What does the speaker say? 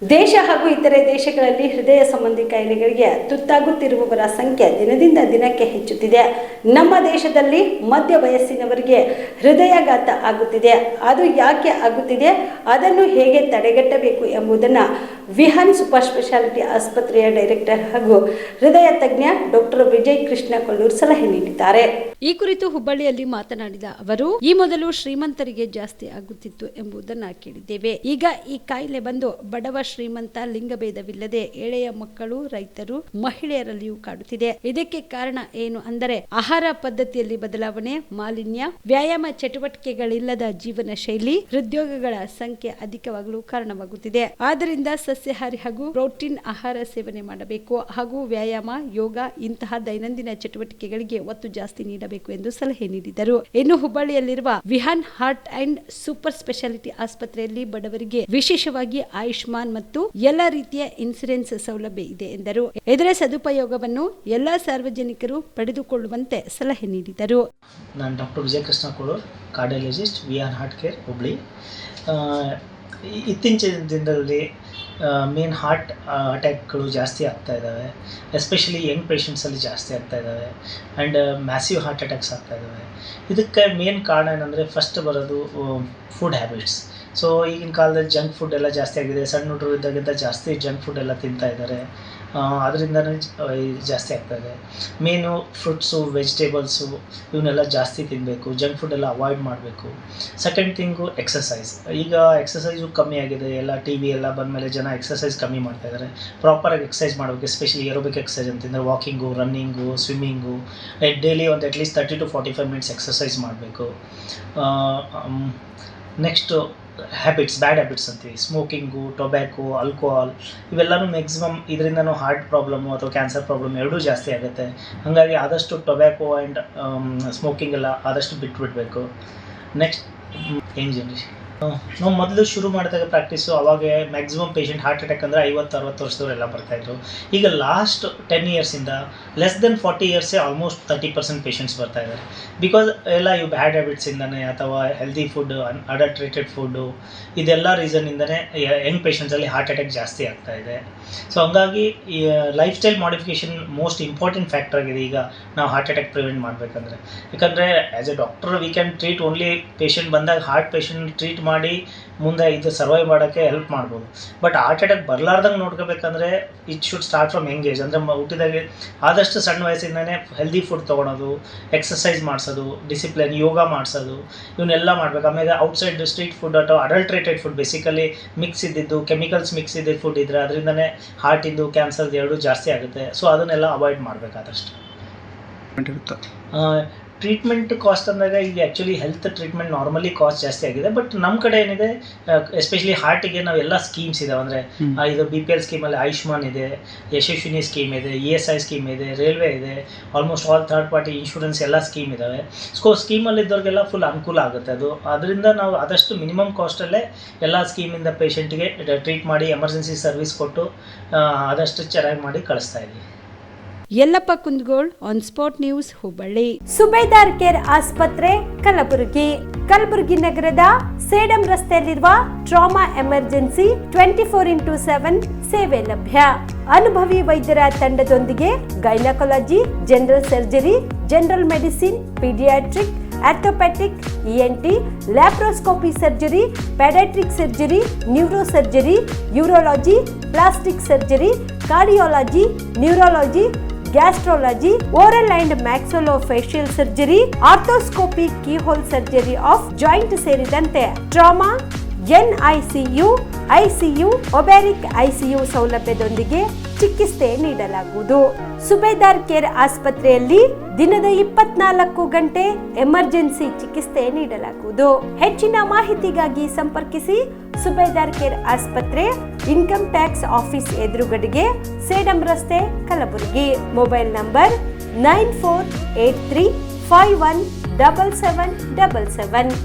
ದೇಶ ಹಾಗೂ ಇತರೆ ದೇಶಗಳಲ್ಲಿ ಹೃದಯ ಸಂಬಂಧಿ ಕಾಯಿಲೆಗಳಿಗೆ ತುತ್ತಾಗುತ್ತಿರುವವರ ಸಂಖ್ಯೆ ದಿನದಿಂದ ದಿನಕ್ಕೆ ಹೆಚ್ಚುತ್ತಿದೆ. ನಮ್ಮ ದೇಶದಲ್ಲಿ ಮಧ್ಯ ವಯಸ್ಸಿನವರಿಗೆ ಹೃದಯಾಘಾತ ಆಗುತ್ತಿದೆ. ಅದು ಯಾಕೆ ಆಗುತ್ತಿದೆ, ಅದನ್ನು ಹೇಗೆ ತಡೆಗಟ್ಟಬೇಕು ಎಂಬುದನ್ನು ವಿಹಾನ್ ಸೂಪರ್ ಸ್ಪೆಷಾಲಿಟಿ ಆಸ್ಪತ್ರೆಯ ಡೈರೆಕ್ಟರ್ ಹಾಗೂ ಹೃದಯ ತಜ್ಞ ಡಾಕ್ಟರ್ ವಿಜಯ್ ಕೃಷ್ಣ ಕೊಲ್ಲೂರ್ ಸಲಹೆ ನೀಡಿದ್ದಾರೆ. ಈ ಕುರಿತು ಹುಬ್ಬಳ್ಳಿಯಲ್ಲಿ ಮಾತನಾಡಿದ ಅವರು, ಈ ಮೊದಲು ಶ್ರೀಮಂತರಿಗೆ ಜಾಸ್ತಿ ಆಗುತ್ತಿತ್ತು ಎಂಬುದನ್ನು ಕೇಳಿದ್ದೇವೆ. ಈಗ ಈ ಕಾಯಿಲೆ ಬಂದು ಬಡವ ಶ್ರೀಮಂತ ಲಿಂಗಭೇದವಿಲ್ಲದೆ ಎಳೆಯ ಮಕ್ಕಳು, ರೈತರು, ಮಹಿಳೆಯರಲ್ಲಿಯೂ ಕಾಡುತ್ತಿದೆ. ಇದಕ್ಕೆ ಕಾರಣ ಏನು ಅಂದರೆ ಆಹಾರ ಪದ್ಧತಿಯಲ್ಲಿ ಬದಲಾವಣೆ, ಮಾಲಿನ್ಯ, ವ್ಯಾಯಾಮ ಚಟುವಟಿಕೆಗಳಿಲ್ಲದ ಜೀವನ ಶೈಲಿ, ಹೃದ್ರೋಗಗಳ ಸಂಖ್ಯೆ ಅಧಿಕವಾಗಲು ಕಾರಣವಾಗುತ್ತಿದೆ. ಆದ್ದರಿಂದ ಸಸ್ಯಾಹಾರಿ ಹಾಗೂ ಪ್ರೋಟೀನ್ ಆಹಾರ ಸೇವನೆ ಮಾಡಬೇಕು ಹಾಗೂ ವ್ಯಾಯಾಮ, ಯೋಗ ಇಂತಹ ದೈನಂದಿನ ಚಟುವಟಿಕೆಗಳಿಗೆ ಒತ್ತು ಜಾಸ್ತಿ ನೀಡಬೇಕು ಎಂದು ಸಲಹೆ ನೀಡಿದರು. ಇನ್ನು ಹುಬ್ಬಳ್ಳಿಯಲ್ಲಿರುವ Vihan heart and super speciality ಆಸ್ಪತ್ರೆಯಲ್ಲಿ ಬಡವರಿಗೆ ವಿಶೇಷವಾಗಿ ಆಯುಷ್ಮಾನ್ ಮತ್ತು ಎಲ್ಲ ರೀತಿಯ ಇನ್ಸೂರೆನ್ಸ್ ಸೌಲಭ್ಯ ಇದೆ ಎಂದರು. ಇದರ ಸದುಪಯೋಗವನ್ನು ಎಲ್ಲ ಸಾರ್ವಜನಿಕರು ಪಡೆದುಕೊಳ್ಳುವಂತೆ ಸಲಹೆ ನೀಡಿದರು. ನಾನು doctor Vijay Krishna Kollur, cardiologist, Vihaan heart care, Hubli. ಇತ್ತೀಚಿನ ದಿನದಲ್ಲಿ ಮೇನ್ ಹಾರ್ಟ್ ಅಟ್ಯಾಕ್ಗಳು ಜಾಸ್ತಿ ಆಗ್ತಾ ಇದ್ದಾವೆ. ಎಸ್ಪೆಷಲಿ ಯಂಗ್ ಪೇಷಂಟ್ಸಲ್ಲಿ ಜಾಸ್ತಿ ಆಗ್ತಾ ಇದ್ದಾವೆ ಆ್ಯಂಡ್ ಮ್ಯಾಸಿವ್ ಹಾರ್ಟ್ ಅಟ್ಯಾಕ್ಸ್ ಆಗ್ತಾ ಇದ್ದಾವೆ. ಇದಕ್ಕೆ ಮೇನ್ ಕಾರಣ ಏನಂದರೆ ಫಸ್ಟ್ ಬರೋದು ಫುಡ್ ಹ್ಯಾಬಿಟ್ಸ್. ಸೊ ಈಗಿನ ಕಾಲದಲ್ಲಿ ಜಂಕ್ ಫುಡ್ ಎಲ್ಲ ಜಾಸ್ತಿ ಆಗಿದೆ. ಸಣ್ಣ ಹುಡುಗರು ಇದ್ದಾಗಿಂತ ಜಾಸ್ತಿ ಜಂಕ್ ಫುಡ್ ಎಲ್ಲ ತಿಂತಾ ಇದ್ದಾರೆ. ಅದರಿಂದನೇ ಜಾಸ್ತಿ ಆಗ್ತಾಯಿದೆ. ಮೇನು ಫ್ರೂಟ್ಸು, ವೆಜಿಟೇಬಲ್ಸು ಇವನ್ನೆಲ್ಲ ಜಾಸ್ತಿ ತಿನ್ನಬೇಕು. ಜಂಕ್ ಫುಡ್ ಎಲ್ಲ ಅವಾಯ್ಡ್ ಮಾಡಬೇಕು. Second thing exercise. ಈಗ ಎಕ್ಸಸೈಸು ಕಮ್ಮಿ ಆಗಿದೆ. ಎಲ್ಲ ಟಿ ವಿ ಎಲ್ಲ ಬಂದಮೇಲೆ ಜನ ಎಕ್ಸಸೈಸ್ ಕಮ್ಮಿ ಮಾಡ್ತಾಯಿದ್ದಾರೆ. ಪ್ರಾಪರಾಗಿ ಎಕ್ಸಸೈಸ್ ಮಾಡಬೇಕು. ಎಸ್ಪೆಷಲಿ ಏರೋಬಿಕ್ ಎಕ್ಸಸೈಸ್ ಅಂತಂದರೆ ವಾಕಿಂಗು, ರನ್ನಿಂಗು, ಸ್ವಿಮ್ಮಿಂಗು, ಡೈಲಿ ಒಂದು ಅಟ್ಲೀಸ್ಟ್ 30 to 45 minutes ಎಕ್ಸಸೈಸ್ ಮಾಡಬೇಕು. ನೆಕ್ಸ್ಟು ಹ್ಯಾಬಿಟ್ಸ್, ಬ್ಯಾಡ್ ಹ್ಯಾಬಿಟ್ಸ್ ಅಂತೀವಿ. ಸ್ಮೋಕಿಂಗು, ಟೊಬ್ಯಾಕೊ, ಆಲ್ಕೋಹಾಲ್ ಇವೆಲ್ಲನೂ ಮ್ಯಾಕ್ಸಿಮಮ್ ಇದರಿಂದನೂ ಹಾರ್ಟ್ ಪ್ರಾಬ್ಲಮ್ಮು ಅಥವಾ ಕ್ಯಾನ್ಸರ್ ಪ್ರಾಬ್ಲಮ್ ಎರಡೂ ಜಾಸ್ತಿ ಆಗುತ್ತೆ. ಹಾಗಾಗಿ ಆದಷ್ಟು ಟೊಬ್ಯಾಕೊ ಆ್ಯಂಡ್ ಸ್ಮೋಕಿಂಗ್ ಎಲ್ಲ ಆದಷ್ಟು ಬಿಟ್ಬಿಡಬೇಕು. ನೆಕ್ಸ್ಟ್ ಯಂಗ್ ಜನರೇಷನ್, ನಾವು ಮೊದಲು ಶುರು ಮಾಡಿದಾಗ ಪ್ರಾಕ್ಟೀಸು ಅವಾಗ ಮ್ಯಾಕ್ಸಿಮಮ್ ಪೇಷಂಟ್ ಹಾರ್ಟ್ ಅಟ್ಯಾಕ್ ಅಂದರೆ 50-60 ವರ್ಷದವರೆಲ್ಲ ಬರ್ತಾಯಿದ್ರು. ಈಗ ಲಾಸ್ಟ್ 10 yearsಯಿಂದ less than 40 years almost 30% patients ಬರ್ತಾಯಿದ್ದಾರೆ. ಬಿಕಾಸ್ ಎಲ್ಲ ಇವು ಬ್ಯಾಡ್ ಹ್ಯಾಬಿಟ್ಸಿಂದನೇ ಅಥವಾ ಹೆಲ್ದಿ ಫುಡ್, ಅಡಲ್ಟ್ರೇಟೆಡ್ ಫುಡ್ಡು ಇದೆಲ್ಲ ರೀಸನ್ನಿಂದನೇ ಯಂಗ್ ಪೇಷಂಟ್ಸಲ್ಲಿ ಹಾರ್ಟ್ ಅಟ್ಯಾಕ್ ಜಾಸ್ತಿ ಆಗ್ತಾಯಿದೆ. ಸೊ ಹಂಗಾಗಿ ಈ life style modification most important factor ಆಗಿದೆ ಈಗ ನಾವು ಹಾರ್ಟ್ ಅಟ್ಯಾಕ್ ಪ್ರಿವೆಂಟ್ ಮಾಡಬೇಕಂದ್ರೆ. ಯಾಕಂದರೆ as a doctor we can treat only patient ಬಂದಾಗ ಹಾರ್ಟ್ ಪೇಷಂಟ್ ಟ್ರೀಟ್ ಮಾಡಿ ಮುಂದೆ ಇದು ಸರ್ವೈವ್ ಮಾಡೋಕ್ಕೆ ಹೆಲ್ಪ್ ಮಾಡ್ಬೋದು. ಬಟ್ ಹಾರ್ಟ್ ಅಟ್ಯಾಕ್ ಬರಲಾರ್ದಂಗೆ ನೋಡ್ಕೋಬೇಕಂದ್ರೆ it should start from young age. ಅಂದರೆ ಹುಟ್ಟಿದಾಗೆ ಆದಷ್ಟು ಸಣ್ಣ ವಯಸ್ಸಿಂದನೇ ಹೆಲ್ದಿ ಫುಡ್ ತೊಗೊಳೋದು, ಎಕ್ಸಸೈಸ್ ಮಾಡಿಸೋದು, ಡಿಸಿಪ್ಲಿನ್, ಯೋಗ ಮಾಡಿಸೋದು ಇವನ್ನೆಲ್ಲ ಮಾಡಬೇಕು. ಆಮೇಲೆ ಔಟ್ಸೈಡ್ ಸ್ಟ್ರೀಟ್ ಫುಡ್ ಅಥವಾ ಅಡಲ್ಟ್ರೇಟೆಡ್ ಫುಡ್, ಬೇಸಿಕಲಿ ಮಿಕ್ಸ್ ಇದ್ದಿದ್ದು, ಕೆಮಿಕಲ್ಸ್ ಮಿಕ್ಸ್ ಇದ್ದಿದ್ದು ಫುಡ್ ಇದ್ದರೆ ಅದರಿಂದನೇ ಹಾರ್ಟಿಂದು, ಕ್ಯಾನ್ಸರ್ದು ಎರಡೂ ಜಾಸ್ತಿ ಆಗುತ್ತೆ. ಸೊ ಅದನ್ನೆಲ್ಲ ಅವಾಯ್ಡ್ ಮಾಡಬೇಕಾದಷ್ಟು. ಟ್ರೀಟ್ಮೆಂಟ್ ಕಾಸ್ಟ್ ಅಂದಾಗ ಈಗ actually health treatment normally cost ಜಾಸ್ತಿ ಆಗಿದೆ. ಬಟ್ ನಮ್ಮ ಕಡೆ ಏನಿದೆ, ಎಸ್ಪೆಷಲಿ ಹಾರ್ಟಿಗೆ ನಾವೆಲ್ಲ ಸ್ಕೀಮ್ಸ್ ಇದಾವೆ. ಅಂದರೆ ಇದು BPL ಸ್ಕೀಮಲ್ಲಿ ಆಯುಷ್ಮಾನ್ ಇದೆ, ಯಶಸ್ವಿನಿ ಸ್ಕೀಮ್ ಇದೆ, ESI ಸ್ಕೀಮ್ ಇದೆ, ರೈಲ್ವೆ ಇದೆ, almost all third party insurance ಎಲ್ಲ ಸ್ಕೀಮ್ ಇದ್ದಾವೆ. ಸೊ ಸ್ಕೀಮಲ್ಲಿದ್ದವ್ರಿಗೆಲ್ಲ ಫುಲ್ ಅನುಕೂಲ ಆಗುತ್ತೆ ಅದು. ಅದರಿಂದ ನಾವು ಆದಷ್ಟು ಮಿನಿಮಮ್ ಕಾಸ್ಟಲ್ಲೇ ಎಲ್ಲ ಸ್ಕೀಮಿಂದ ಪೇಷಂಟ್ಗೆ ಟ್ರೀಟ್ ಮಾಡಿ ಎಮರ್ಜೆನ್ಸಿ ಸರ್ವಿಸ್ ಕೊಟ್ಟು ಆದಷ್ಟು ಚೆನ್ನಾಗಿ ಮಾಡಿ ಕಳಿಸ್ತಾ ಇದ್ದೀವಿ. Yallappa Kundgol, on spot news, Hubballi. Subedar care ಆಸ್ಪತ್ರೆ, ಕಲಬುರಗಿ. ಕಲಬುರಗಿ ನಗರದ ಸೇಡಂ ರಸ್ತೆಯಲ್ಲಿರುವ ಟ್ರಾಮಾ ಎಮರ್ಜೆನ್ಸಿ 24x7 ಸೇವೆ ಲಭ್ಯ. ಅನುಭವಿ ವೈದ್ಯರ ತಂಡದೊಂದಿಗೆ gynaecology, general surgery, general medicine, paediatric, orthopaedic, ENT, laparoscopy surgery, paediatric surgery, neuro surgery, urology, plastic surgery, cardiology, neurology, gastrology, oral and maxillofacial surgery, arthroscopy, keyhole surgery of joint ಸೇರಿದಂತೆ trauma, NICU, ICU, ಒಬ್ಯಾರಿಕ್ ICU ಸೌಲಭ್ಯದೊಂದಿಗೆ ಚಿಕಿತ್ಸೆ ನೀಡಲಾಗುವುದು. ಸುಬೇದಾರ್ care ಆಸ್ಪತ್ರೆಯಲ್ಲಿ ದಿನದ 24 ಗಂಟೆ emergency ಚಿಕಿತ್ಸೆ ನೀಡಲಾಗುವುದು. ಹೆಚ್ಚಿನ ಮಾಹಿತಿಗಾಗಿ ಸಂಪರ್ಕಿಸಿ ಸುಬೇದಾರ್ ಕೇರ್ ಆಸ್ಪತ್ರೆ, ಇನ್ಕಮ್ ಟ್ಯಾಕ್ಸ್ ಆಫೀಸ್ ಎದುರುಗಡೆಗೆ, ಸೇಡಂ ರಸ್ತೆ, ಕಲಬುರಗಿ. Mobile number 9483517777.